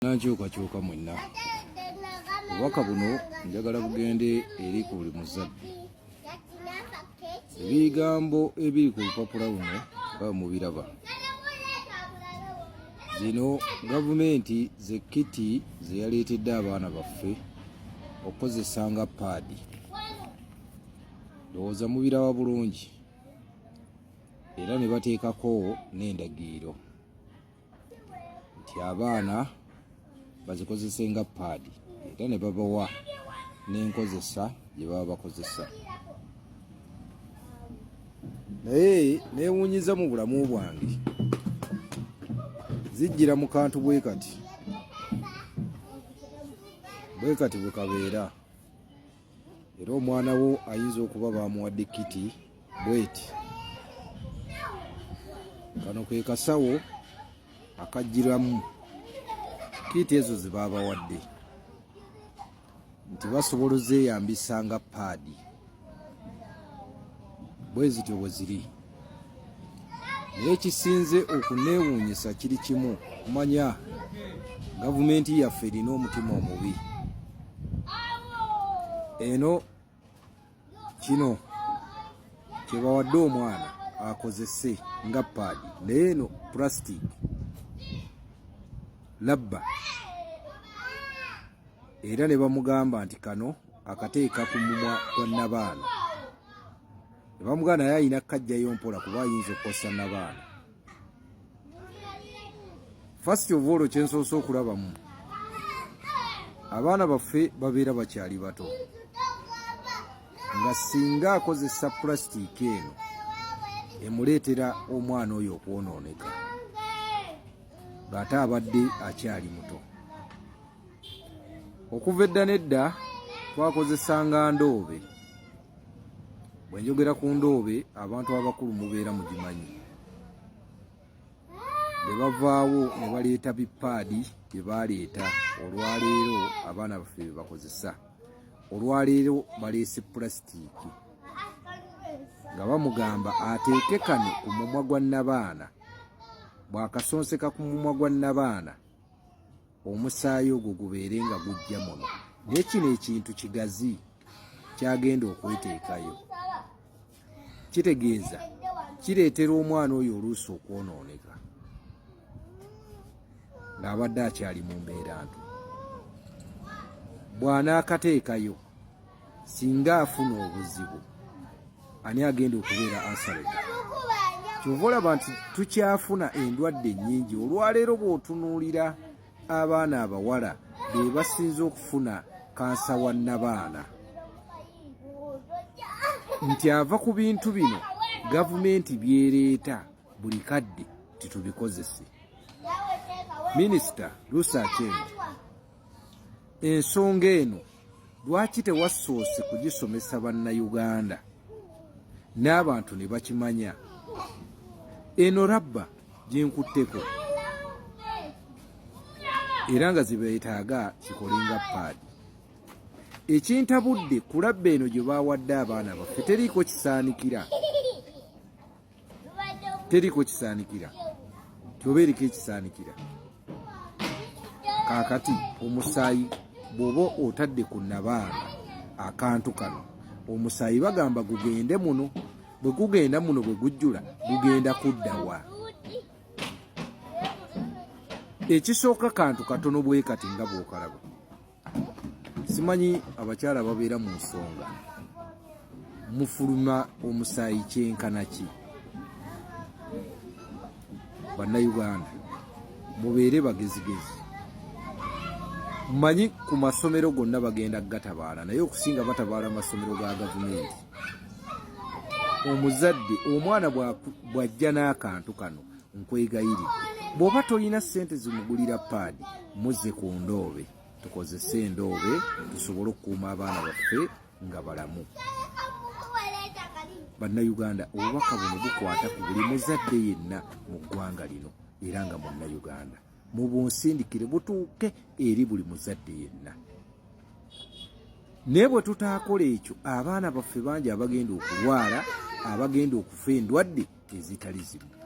Bannankyukakyuka mwenna, obubaka buno njagala bugende eri ku buli muzadde. Ebigambo ebiri ku lupapula luno nga mubiraba, zino gavumenti ze kiti ze yaleetedde abaana baffe okukozesa nga paadi. Ndowooza mubiraba bulungi, era ne bateekako n'endagiriro nti abaana bazikozese nga paadi, era ne babawa n'enkozesa gye baba bakozesa. Naye neewuunyiza mu bulamu bwange, zijjira mu kantu bwe kati bwe kabeera, era omwana wo ayinza okuba bamuwadde kiti bweti. Kano ke kasawo akajjiramu kiti ezo ze babawadde nti basobola ozeeyambisa nga paadi. Bwe zityo bwe ziri. Naye ekisinze okuneewuunyisa kiri kimu, kumanya gavumenti yaffe erina omutima omubi. Eno kino kye bawadde omwana akozese nga paadi, naye eno plastic labba, era ne bamugamba nti kano akateeka ku mumwa gwa Nabaana. Ne bamugamba naye ayina kajjayo mpola kuba ayinza okukosa Nabaana. First of all, kyensoose okulabamu, abaana baffe babeera bakyali bato, nga singa akozesa plastic eno emuleetera omwana oyo okwonooneka ng'ate abadde akyali muto. Okuva edda n'edda twakozesanga ndoobe. Bwe njogera ku ndoobe, abantu abakulu mubeera mugimanyi. Ne bavaawo ne baleeta bipaadi bye baleeta. Olwaleero abaana baffe bye bakozesa. Olwaleero baleese pulasitiiki nga bamugamba ateeke kano ku mumwa gwa Nabaana. Bw'akasonseka ku mumwa gwa Nabaana, omusaayi ogwo gubeere nga gujja muno. Naye kino ekintu kigazi kyagenda okweteekayo. Kitegeeza kireetera omwana oyo oluusi okwonooneka ng'abadde akyali mu mbeera nto. Bw'anaakateekayo, singa afuna obuzibu, ani agenda okubeera answerable? Kyova olaba nti tukyafuna endwadde nnyingi. Olwaleero bw'otunuulira abaana abawala be basinze okufuna kansa wa Nabaana, nti ava ku bintu bino gavumenti byereeta buli kadde titubikozese. Minisita Lucy Aceng, ensonga eno lwaki tewasoose kugisomesa bannayuganda n'abantu ne bakimanya? Eno labba gyenkutteko era nga zibeetaaga kikolenga paadi. Ekintabudde ku labba eno gye baawadde abaana baffe teriiko kisaanikira. Teriiko kisaanikira. Kyoba eriko ekisaanikira. Kaakati omusaayi bw'oba otadde ku Nabaana akantu kano, omusaayi bagamba gugende muno. Bwe gugenda muno, bwe gujjula gugenda kudda wa? Ekisooka kantu katono bwe kati nga bw'okalaba. Simanyi abakyala babeera mu nsonga, mufuluma omusaayi kyenkana ki? Bannayuganda mubeere bagezigezi. Mmanyi ku masomero gonna bagenda gatabaala, naye okusinga batabaala masomero ga gavumenti. Omuzadde, omwana bw'ajja n'akantu kano, nkwegayiridde, bw'oba tolina ssente zimugulira paadi, muzze ku ndoobe. Tukozese endoobe tusobole okukuuma abaana baffe nga balamu. Bannayuganda, obubaka buno bukwata ku buli muzadde yenna mu ggwanga lino era nga munnayuganda. Mubunsindikire butuuke eri buli muzadde yenna. Naye bwe tutaakola ekyo, abaana baffe bangi abagenda okulwala, abagenda okufa endwadde ezitali zimu.